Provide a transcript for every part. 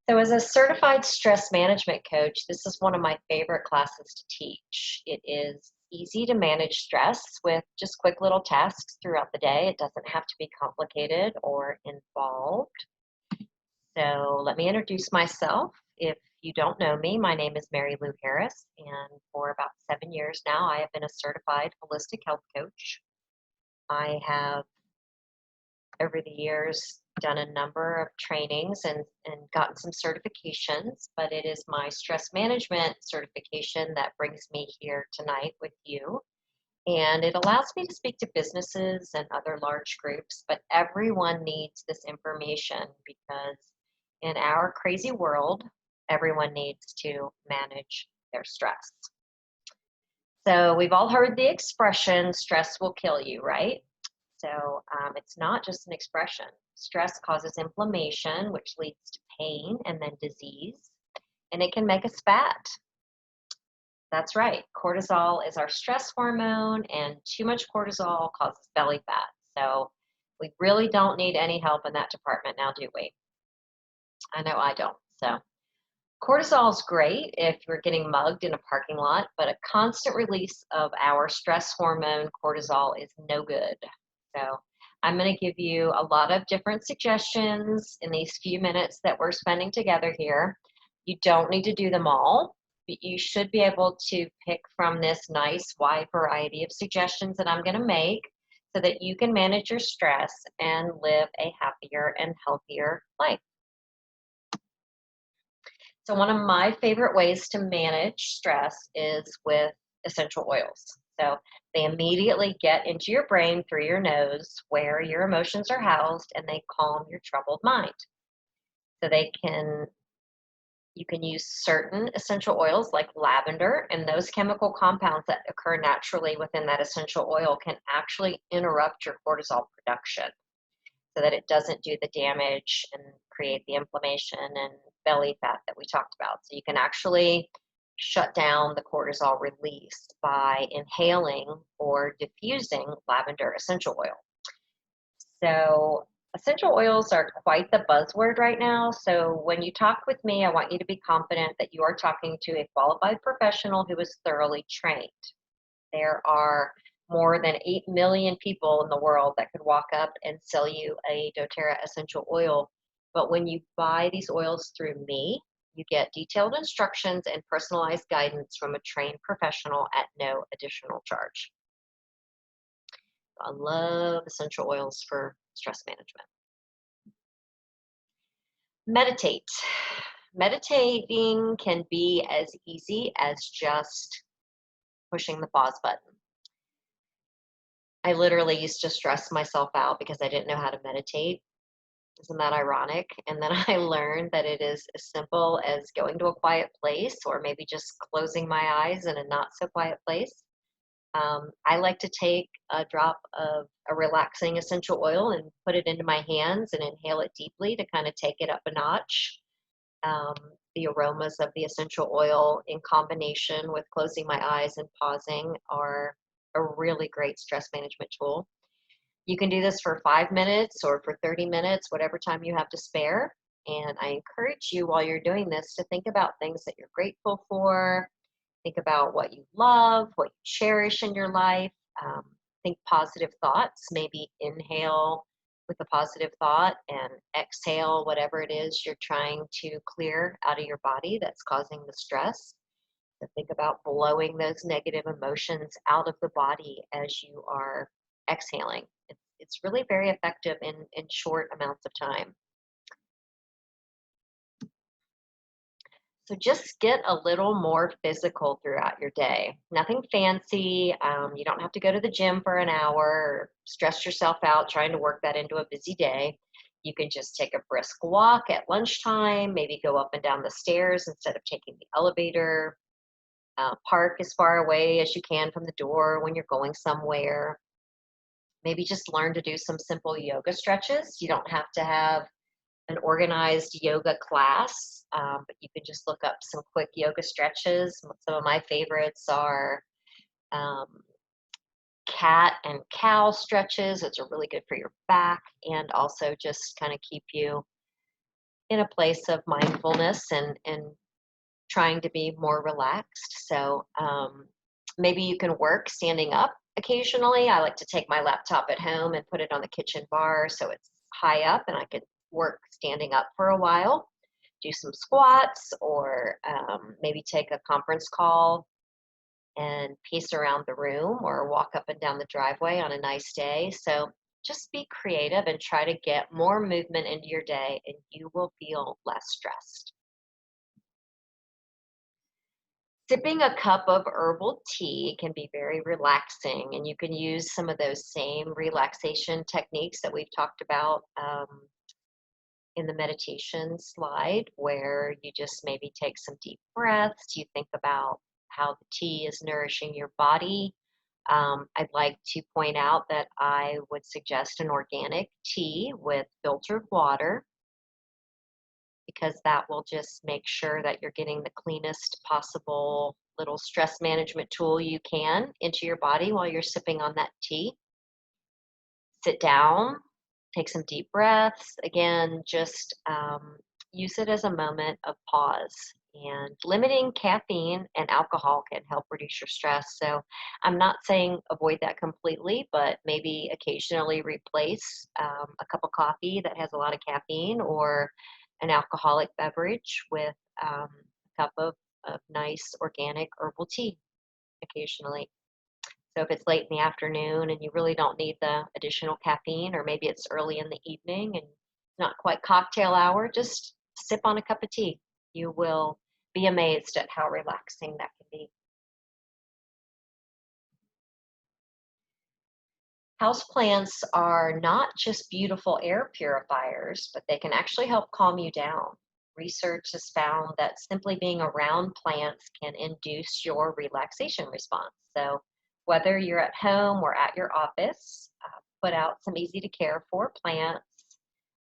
So, as a certified stress management coach, this is one of my favorite classes to teach. It is easy to manage stress with just quick little tasks throughout the day. It doesn't have to be complicated or involved. So, let me introduce myself. If you don't know me, my name is Mary Lou Harris, and for about 7 years now, I have been a certified holistic health coach. I have over the years done a number of trainings and gotten some certifications, but it is my stress management certification that brings me here tonight with you. And it allows me to speak to businesses and other large groups, but everyone needs this information because in our crazy world, everyone needs to manage their stress. So we've all heard the expression, stress will kill you, right? So it's not just an expression. Stress causes inflammation, which leads to pain and then disease, and it can make us fat. That's right. Cortisol is our stress hormone, and too much cortisol causes belly fat. So we really don't need any help in that department now, do we? I know I don't. So cortisol is great if you're getting mugged in a parking lot, but a constant release of our stress hormone, cortisol, is no good. So I'm going to give you a lot of different suggestions in these few minutes that we're spending together here. You don't need to do them all, but you should be able to pick from this nice wide variety of suggestions that I'm going to make so that you can manage your stress and live a happier and healthier life. So one of my favorite ways to manage stress is with essential oils. So they immediately get into your brain through your nose where your emotions are housed and they calm your troubled mind. So you can use certain essential oils like lavender, and those chemical compounds that occur naturally within that essential oil can actually interrupt your cortisol production so that it doesn't do the damage and create the inflammation and belly fat that we talked about. So you can actually shut down the cortisol release by inhaling or diffusing lavender essential oil. So essential oils are quite the buzzword right now. So when you talk with me, I want you to be confident that you are talking to a qualified professional who is thoroughly trained. There are more than 8 million people in the world that could walk up and sell you a doTERRA essential oil. But when you buy these oils through me, you get detailed instructions and personalized guidance from a trained professional at no additional charge. I love essential oils for stress management. Meditate. Meditating can be as easy as just pushing the pause button. I literally used to stress myself out because I didn't know how to meditate. Isn't that ironic? And then I learned that it is as simple as going to a quiet place or maybe just closing my eyes in a not so quiet place. I like to take a drop of a relaxing essential oil and put it into my hands and inhale it deeply to kind of take it up a notch. Um, the aromas of the essential oil in combination with closing my eyes and pausing are a really great stress management tool. You can do this for 5 minutes or for 30 minutes, whatever time you have to spare. And I encourage you while you're doing this to think about things that you're grateful for. Think about what you love, what you cherish in your life. Um, think positive thoughts. Maybe inhale with a positive thought and exhale whatever it is you're trying to clear out of your body that's causing the stress. So think about blowing those negative emotions out of the body as you are exhaling. It's really very effective in short amounts of time. So just get a little more physical throughout your day. Nothing fancy. You don't have to go to the gym for an hour or stress yourself out trying to work that into a busy day. You can just take a brisk walk at lunchtime, maybe go up and down the stairs instead of taking the elevator. Park as far away as you can from the door when you're going somewhere. Maybe just learn to do some simple yoga stretches. You don't have to have an organized yoga class, but you can just look up some quick yoga stretches. Some of my favorites are um, cat and cow stretches. Those are really good for your back and also just kind of keep you in a place of mindfulness and trying to be more relaxed. So maybe you can work standing up occasionally. I like to take my laptop at home and put it on the kitchen bar so it's high up and I can work standing up for a while. Do some squats or maybe take a conference call and pace around the room or walk up and down the driveway on a nice day. So just be creative and try to get more movement into your day, and you will feel less stressed. Sipping a cup of herbal tea can be very relaxing, and you can use some of those same relaxation techniques that we've talked about in the meditation slide, where you just maybe take some deep breaths. You think about how the tea is nourishing your body. I'd like to point out that I would suggest an organic tea with filtered water because that will just make sure that you're getting the cleanest possible little stress management tool you can into your body while you're sipping on that tea. Sit down, take some deep breaths. Again, just use it as a moment of pause. And limiting caffeine and alcohol can help reduce your stress. So I'm not saying avoid that completely, but maybe occasionally replace a cup of coffee that has a lot of caffeine or an alcoholic beverage with a cup of nice organic herbal tea occasionally. So if it's late in the afternoon and you really don't need the additional caffeine, or maybe it's early in the evening and not quite cocktail hour, just sip on a cup of tea. You will be amazed at how relaxing that can be. Houseplants are not just beautiful air purifiers, but they can actually help calm you down. Research has found that simply being around plants can induce your relaxation response. So, whether you're at home or at your office, put out some easy to care for plants.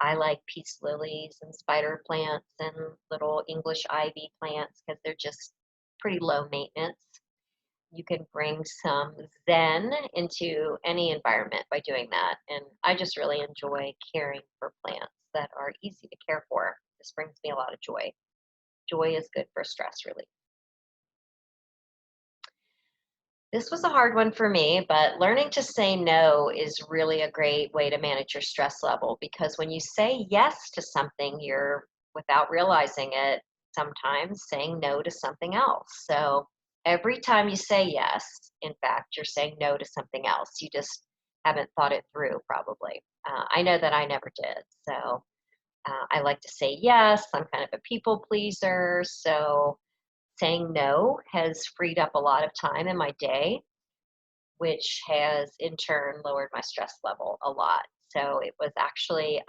I like peace lilies and spider plants and little English ivy plants because they're just pretty low maintenance. You can bring some zen into any environment by doing that. And I just really enjoy caring for plants that are easy to care for. This brings me a lot of joy. Joy is good for stress relief. This was a hard one for me, but learning to say no is really a great way to manage your stress level because when you say yes to something, you're, without realizing it, sometimes saying no to something else. So every time you say yes, in fact, you're saying no to something else. You just haven't thought it through, probably. I know that I never did. So I like to say yes. I'm kind of a people pleaser. So saying no has freed up a lot of time in my day, which has in turn lowered my stress level a lot. So it was actually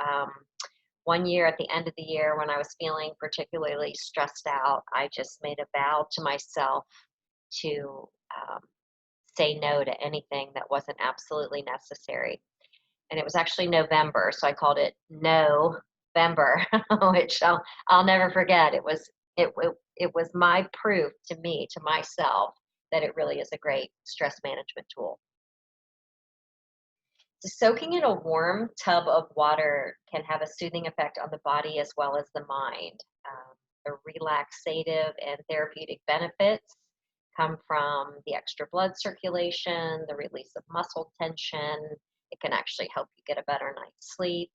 one year at the end of the year when I was feeling particularly stressed out, I just made a vow to myself to say no to anything that wasn't absolutely necessary. And it was actually November, so I called it November, which I'll never forget. It was my proof to me, to myself, that it really is a great stress management tool. So soaking in a warm tub of water can have a soothing effect on the body as well as the mind. The relaxative and therapeutic benefits come from the extra blood circulation, the release of muscle tension. It can actually help you get a better night's sleep.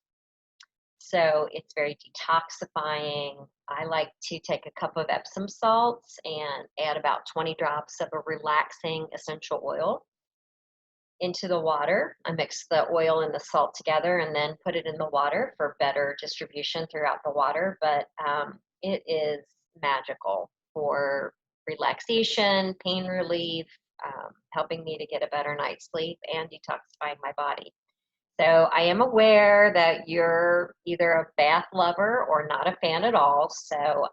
So it's very detoxifying. I like to take a cup of Epsom salts and add about 20 drops of a relaxing essential oil into the water. I mix the oil and the salt together and then put it in the water for better distribution throughout the water. But it is magical for relaxation, pain relief, helping me to get a better night's sleep, and detoxifying my body. So I am aware that you're either a bath lover or not a fan at all. So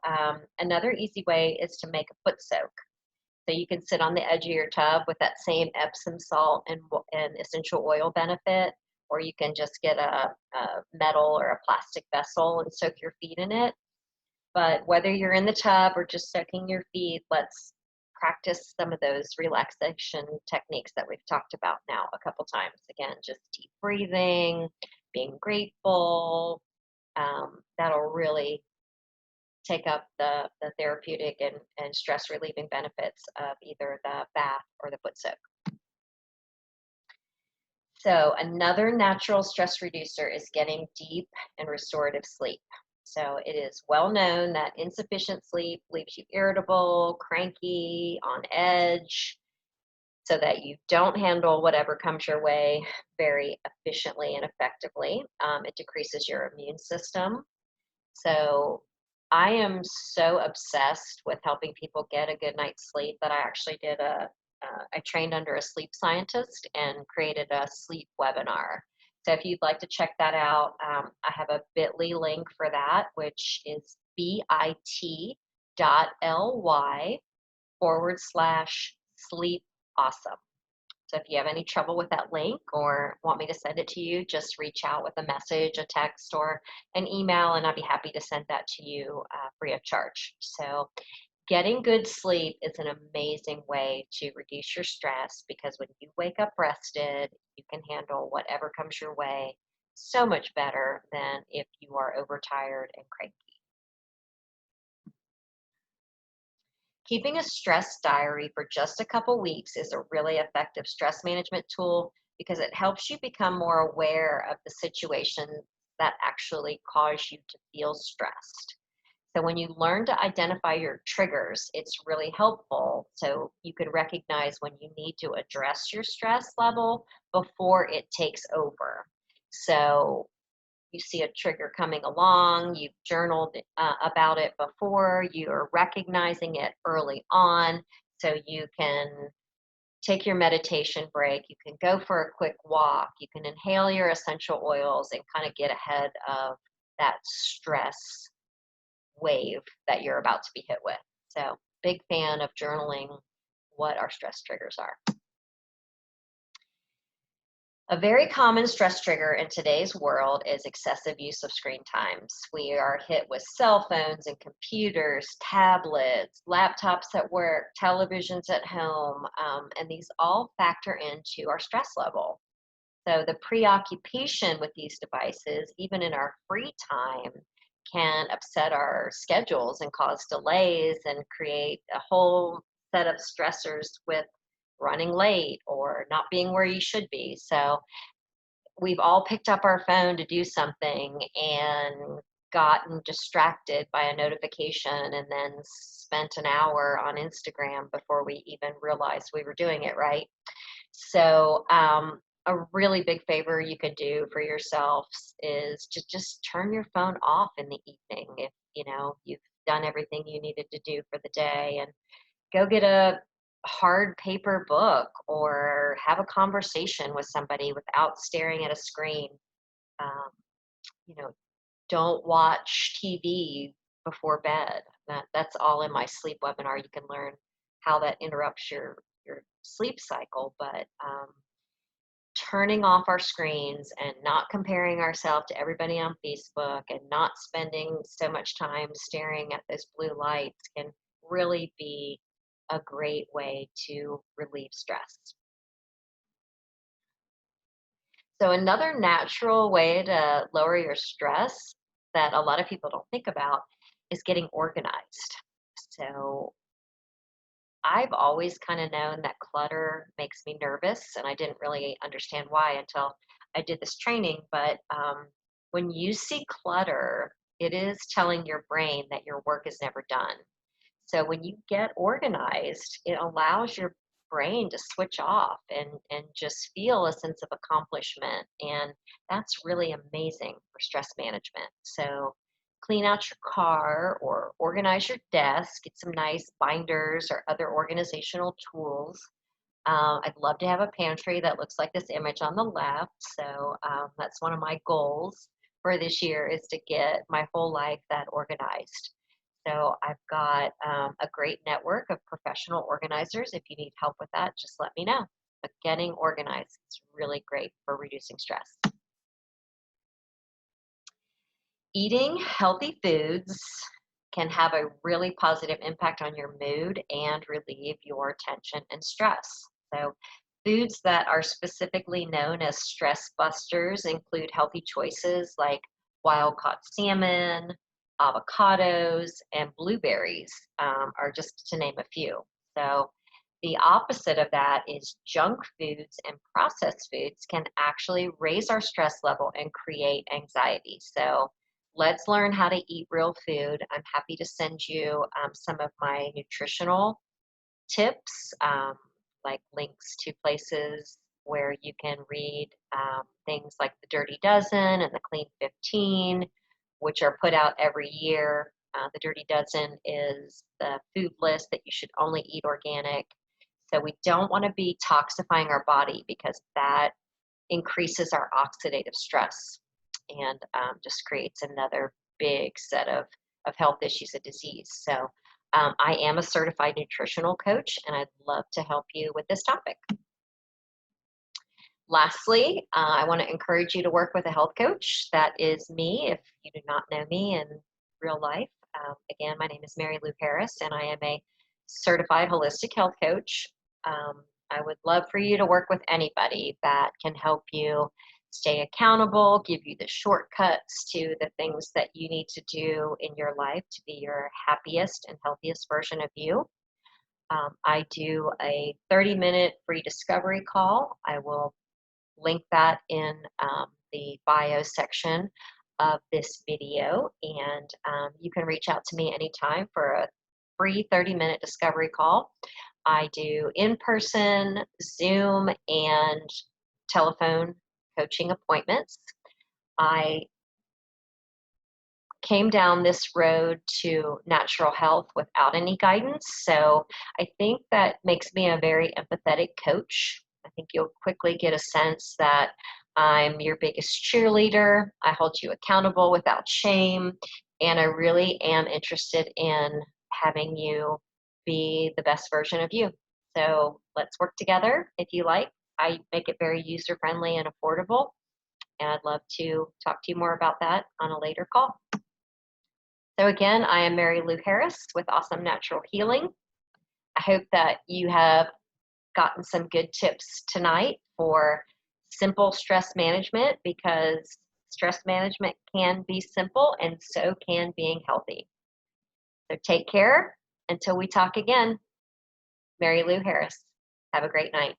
another easy way is to make a foot soak. So you can sit on the edge of your tub with that same Epsom salt and essential oil benefit, or you can just get a metal or a plastic vessel and soak your feet in it. But whether you're in the tub or just soaking your feet, let's practice some of those relaxation techniques that we've talked about now a couple times. Again, just deep breathing, being grateful, that'll really take up the therapeutic and stress relieving benefits of either the bath or the foot soak. So another natural stress reducer is getting deep and restorative sleep. So it is well known that insufficient sleep leaves you irritable, cranky, on edge, so that you don't handle whatever comes your way very efficiently and effectively. It decreases your immune system. So I am so obsessed with helping people get a good night's sleep that I actually I trained under a sleep scientist and created a sleep webinar. So if you'd like to check that out, I have a bit.ly link for that, which is bit.ly/sleep awesome. So if you have any trouble with that link or want me to send it to you, just reach out with a message, a text, or an email, and I'd be happy to send that to you free of charge. So getting good sleep is an amazing way to reduce your stress because when you wake up rested, you can handle whatever comes your way so much better than if you are overtired and cranky. Keeping a stress diary for just a couple weeks is a really effective stress management tool because it helps you become more aware of the situations that actually cause you to feel stressed. So when you learn to identify your triggers, it's really helpful so you can recognize when you need to address your stress level before it takes over. So you see a trigger coming along, you've journaled about it before, you're recognizing it early on, so you can take your meditation break, you can go for a quick walk, you can inhale your essential oils and kind of get ahead of that stress wave that you're about to be hit with. So, big fan of journaling what our stress triggers are. A very common stress trigger in today's world is excessive use of screen times. We are hit with cell phones and computers, tablets, laptops at work, televisions at home, and these all factor into our stress level. So the preoccupation with these devices, even in our free time, can upset our schedules and cause delays and create a whole set of stressors with running late or not being where you should be. So we've all picked up our phone to do something and gotten distracted by a notification and then spent an hour on Instagram before we even realized we were doing it, right? So, a really big favor you could do for yourself is to just turn your phone off in the evening if you know you've done everything you needed to do for the day and go get a hard paper book or have a conversation with somebody without staring at a screen. Um, you know, don't watch TV before bed. That's all in my sleep webinar. You can learn how that interrupts your sleep cycle, but turning off our screens and not comparing ourselves to everybody on Facebook and not spending so much time staring at those blue lights can really be a great way to relieve stress. So, another natural way to lower your stress that a lot of people don't think about is getting organized. So, I've always kind of known that clutter makes me nervous, and I didn't really understand why until I did this training. But when you see clutter, it is telling your brain that your work is never done. So when you get organized, it allows your brain to switch off and just feel a sense of accomplishment. And that's really amazing for stress management. So clean out your car or organize your desk, get some nice binders or other organizational tools. I'd love to have a pantry that looks like this image on the left. So that's one of my goals for this year is to get my whole life that organized. So I've got a great network of professional organizers. If you need help with that, just let me know. But getting organized is really great for reducing stress. Eating healthy foods can have a really positive impact on your mood and relieve your tension and stress. So, foods that are specifically known as stress busters include healthy choices like wild caught salmon, avocados, and blueberries are just to name a few. So the opposite of that is junk foods and processed foods can actually raise our stress level and create anxiety. So let's learn how to eat real food. I'm happy to send you some of my nutritional tips, like links to places where you can read things like the Dirty Dozen and the Clean 15, which are put out every year. The Dirty Dozen is the food list that you should only eat organic. So we don't want to be toxifying our body because that increases our oxidative stress and just creates another big set of health issues and disease. So I am a certified nutritional coach and I'd love to help you with this topic. Lastly, I want to encourage you to work with a health coach. That is me if you do not know me in real life. Again, my name is Mary Lou Harris, and I am a certified holistic health coach. I would love for you to work with anybody that can help you stay accountable, give you the shortcuts to the things that you need to do in your life to be your happiest and healthiest version of you. I do a 30-minute free discovery call. I will link that in the bio section of this video, and you can reach out to me anytime for a free 30-minute discovery call. I do in-person, Zoom, and telephone coaching appointments. I came down this road to natural health without any guidance. So I think that makes me a very empathetic coach. I think you'll quickly get a sense that I'm your biggest cheerleader. I hold you accountable without shame. And I really am interested in having you be the best version of you. So let's work together if you like. I make it very user friendly and affordable. And I'd love to talk to you more about that on a later call. So again, I am Mary Lou Harris with Awesome Natural Healing. I hope that you have gotten some good tips tonight for simple stress management, because stress management can be simple and so can being healthy. So take care until we talk again. Mary Lou Harris. Have a great night.